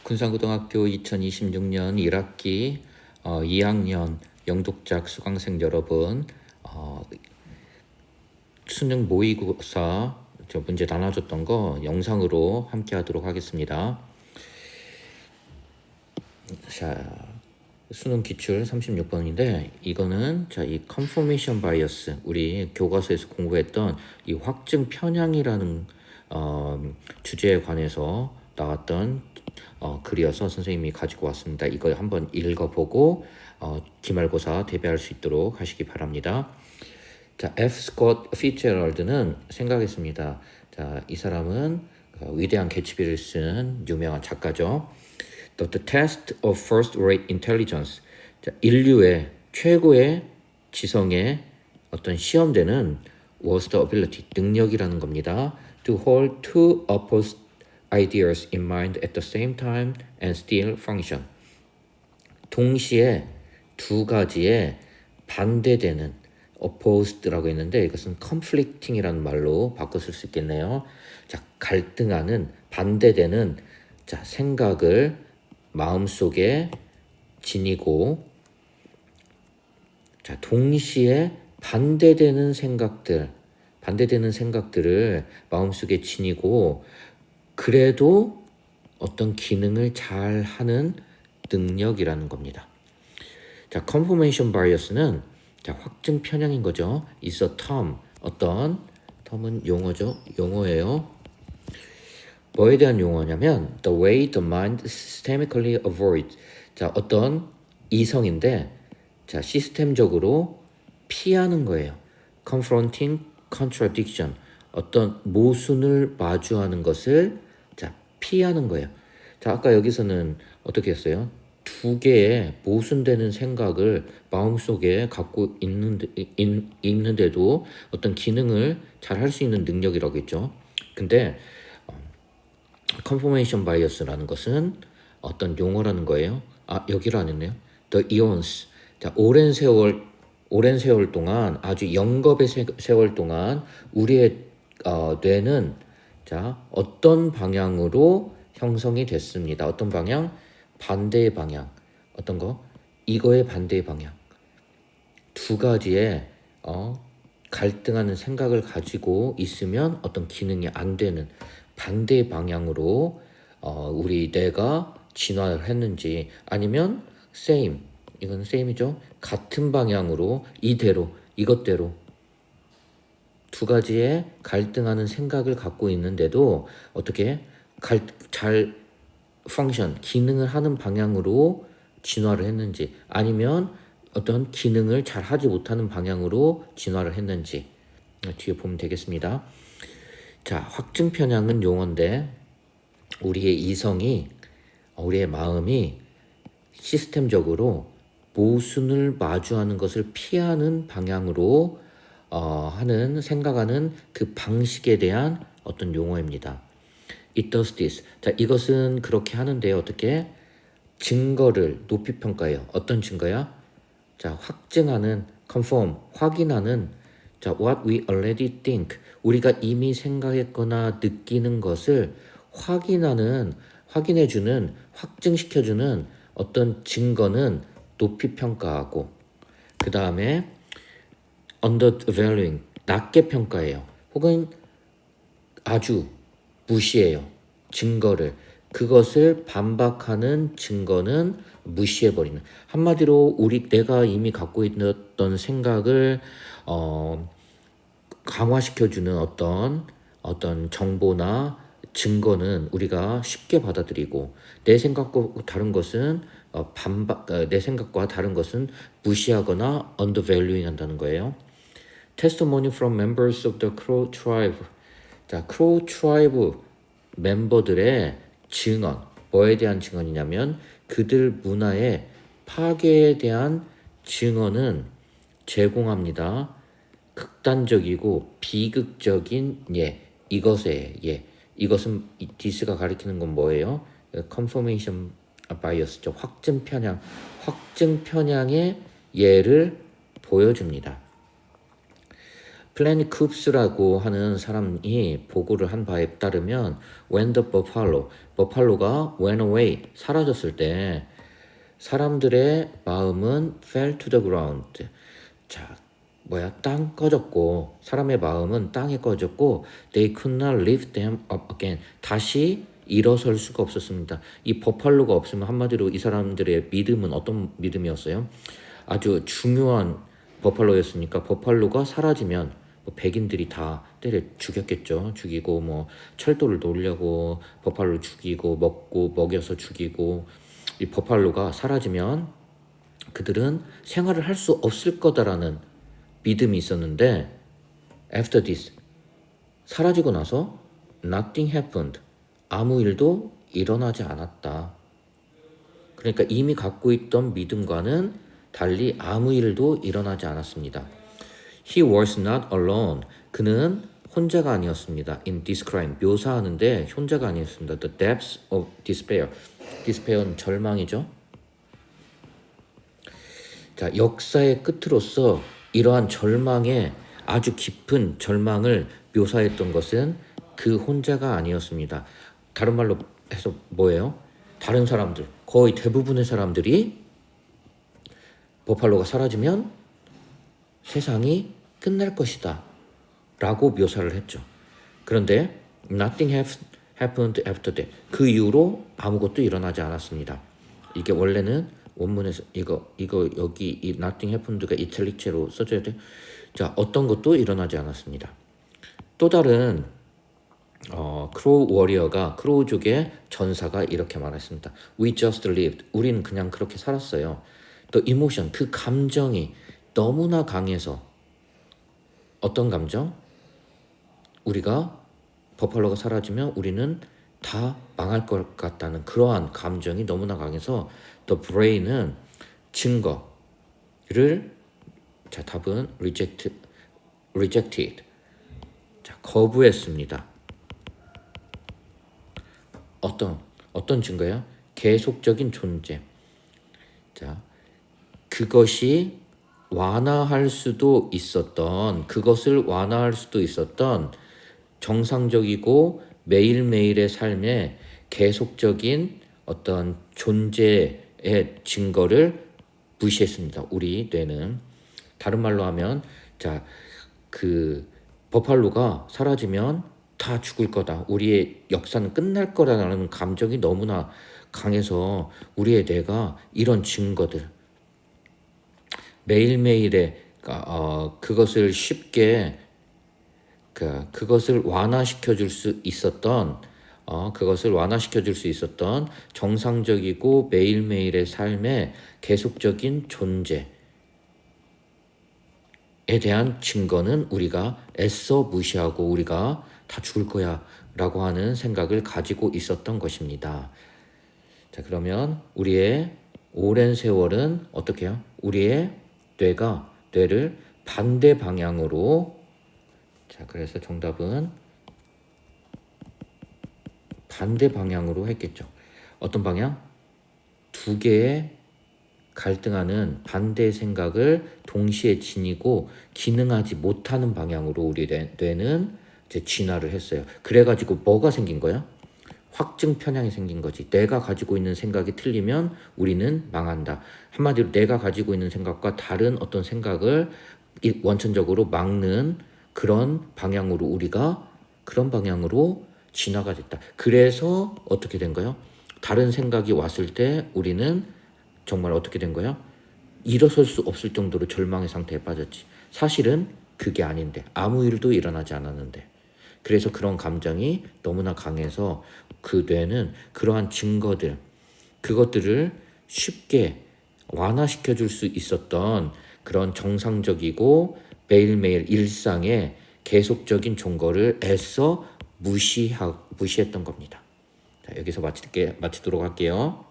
군산고등학교 2026년 1학기 2학년 영독작 수강생 여러분, 수능 모의고사 문제 나눠줬던 거 영상으로 함께 하도록 하겠습니다. 자, 수능 기출 36번인데 이거는 이 컨포메이션 바이어스, 우리 교과서에서 공부했던 이 확증 편향이라는 주제에 관해서 나왔던 글이어서 선생님이 가지고 왔습니다. 이거 한번 읽어보고 기말고사 대비할 수 있도록 하시기 바랍니다. 자, F. 스콧 피츠제럴드는 생각했습니다. 자, 이 사람은 위대한 개츠비를 쓴 유명한 작가죠. The test of first-rate intelligence. 자, 인류의 최고의 지성의 어떤 시험대는 was the ability, 능력이라는 겁니다. To hold two opposed ideas in mind at the same time and still function. 동시에 두 가지의 반대되는 opposed라고 했는데 이것은 conflicting이라는 말로 바꿔 쓸 수 있겠네요. 자, 갈등하는, 반대되는 생각을 마음속에 지니고 동시에 반대되는 생각들을 마음속에 지니고 그래도 어떤 기능을 잘 하는 능력이라는 겁니다. 자, confirmation bias는 확증 편향인 거죠. is a term. 어떤 term은 용어예요. 뭐에 대한 용어냐면 the way the mind systemically avoids. 자, 어떤 이성인데 시스템적으로 피하는 거예요. confronting contradiction. 어떤 모순을 마주하는 것을 피하는 거예요. 자, 아까 여기서는 어떻게 했어요? 두 개의 모순되는 생각을 마음속에 갖고 있는데도 어떤 기능을 잘 할 수 있는 능력이라고 했죠. 근데 confirmation bias라는 것은 어떤 용어라는 거예요. 여기를 안 했네요. The eons. 자, 오랜 세월 동안, 아주 영겁의 세월 동안 우리의 뇌는 어떤 방향으로 형성이 됐습니다. 어떤 방향? 반대의 방향. 어떤 거? 이거의 반대의 방향. 두 가지의 갈등하는 생각을 가지고 있으면 어떤 기능이 안 되는 반대의 방향으로 우리 뇌가 진화를 했는지, 아니면 same, 이건 same이죠. 같은 방향으로 이것대로 두 가지의 갈등하는 생각을 갖고 있는데도 어떻게 잘 펑션, 기능을 하는 방향으로 진화를 했는지, 아니면 어떤 기능을 잘 하지 못하는 방향으로 진화를 했는지 뒤에 보면 되겠습니다. 자, 확증 편향은 용어인데 우리의 이성이, 우리의 마음이 시스템적으로 모순을 마주하는 것을 피하는 방향으로 생각하는 그 방식에 대한 어떤 용어입니다. It does this. 자, 이것은 그렇게 하는데 어떻게? 증거를 높이 평가해요. 어떤 증거야? 자, 확증하는, confirm, 확인하는, what we already think. 우리가 이미 생각했거나 느끼는 것을 확인해주는, 확증시켜주는 어떤 증거는 높이 평가하고, 그 다음에 undervaluing, 낮게 평가해요. 혹은 아주 무시해요. 증거를. 그것을 반박하는 증거는 무시해버리는. 한마디로 내가 이미 갖고 있던 생각을 강화시켜주는 어떤 정보나 증거는 우리가 쉽게 받아들이고, 내 생각과 다른 것은 무시하거나 undervaluing 한다는 거예요. Testimony from members of the Crow tribe. 자, 크로우 트라이브 멤버들의 증언. 뭐에 대한 증언이냐면 그들 문화의 파괴에 대한 증언은 제공합니다. 극단적이고 비극적인 이것은 디스가 가리키는 건 뭐예요? confirmation bias죠. 확증 편향의 예를 보여줍니다. 플래닛 쿱스라고 하는 사람이 보고를 한 바에 따르면 when the buffalo, 버팔로가 went away 사라졌을 때 사람들의 마음은 fell to the ground. 자, 땅 꺼졌고 사람의 마음은 땅에 꺼졌고 they could not lift them up again. 다시 일어설 수가 없었습니다. 이 버팔로가 없으면 한마디로 이 사람들의 믿음은 어떤 믿음이었어요? 아주 중요한 버팔로였으니까 버팔로가 사라지면 백인들이 다 때려 죽였겠죠. 죽이고 철도를 놓으려고 버팔로 죽이고 먹여서 죽이고 이 버팔로가 사라지면 그들은 생활을 할 수 없을 거다라는 믿음이 있었는데 after this 사라지고 나서 nothing happened. 아무 일도 일어나지 않았다. 그러니까 이미 갖고 있던 믿음과는 달리 아무 일도 일어나지 않았습니다. He was not alone. 그는 혼자가 아니었습니다. In describing 묘사하는데 혼자가 아니었습니다. The depths of despair. despair는 절망이죠. 자, 역사의 끝으로서 이러한 절망의 아주 깊은 절망을 묘사했던 것은 그 혼자가 아니었습니다. 다른 말로 해서 뭐예요? 다른 사람들, 거의 대부분의 사람들이 버팔로가 사라지면 세상이 끝날 것이다 라고 묘사를 했죠. 그런데 nothing happened after that. 그 이후로 아무것도 일어나지 않았습니다. 이게 원래는 원문에서 이거 여기 이 nothing happened가 이탈릭체로 써줘야 돼. 자, 어떤 것도 일어나지 않았습니다. 또 다른 크로우 워리어가 크로우족의 전사가 이렇게 말했습니다. We just lived. 우리는 그냥 그렇게 살았어요. 또 이모션, 그 감정이 너무나 강해서 어떤 감정? 우리가 버팔로가 사라지면 우리는 다 망할 것 같다는 그러한 감정이 너무나 강해서 the brain은 증거를 자 답은 rejected 자 거부했습니다. 어떤 증거예요? 계속적인 존재. 자 그것을 완화할 수도 있었던 정상적이고 매일매일의 삶에 계속적인 어떤 존재의 증거를 무시했습니다. 우리 뇌는. 다른 말로 하면 버팔로가 사라지면 다 죽을 거다. 우리의 역사는 끝날 거라는 감정이 너무나 강해서 우리의 뇌가 이런 증거들 매일매일의 그것을 쉽게 그것을 완화시켜 줄 수 있었던 정상적이고 매일매일의 삶의 계속적인 존재에 대한 증거는 우리가 애써 무시하고 우리가 다 죽을 거야 라고 하는 생각을 가지고 있었던 것입니다. 자, 그러면 우리의 오랜 세월은 어떻게 해요? 우리의 뇌를 반대 방향으로 자, 그래서 정답은 반대 방향으로 했겠죠. 어떤 방향? 두 개의 갈등하는 반대의 생각을 동시에 지니고 기능하지 못하는 방향으로 우리 뇌는 이제 진화를 했어요. 그래가지고 뭐가 생긴 거야? 확증 편향이 생긴 거지. 내가 가지고 있는 생각이 틀리면 우리는 망한다. 한마디로 내가 가지고 있는 생각과 다른 어떤 생각을 원천적으로 막는 그런 방향으로 그런 방향으로 진화가 됐다. 그래서 어떻게 된 거예요? 다른 생각이 왔을 때 우리는 정말 어떻게 된 거예요? 일어설 수 없을 정도로 절망의 상태에 빠졌지. 사실은 그게 아닌데 아무 일도 일어나지 않았는데 그래서 그런 감정이 너무나 강해서 그 뇌는 그러한 그것들을 쉽게 완화시켜 줄 수 있었던 그런 정상적이고 매일매일 일상의 계속적인 증거를 애써 무시했던 겁니다. 자, 여기서 마치도록 할게요.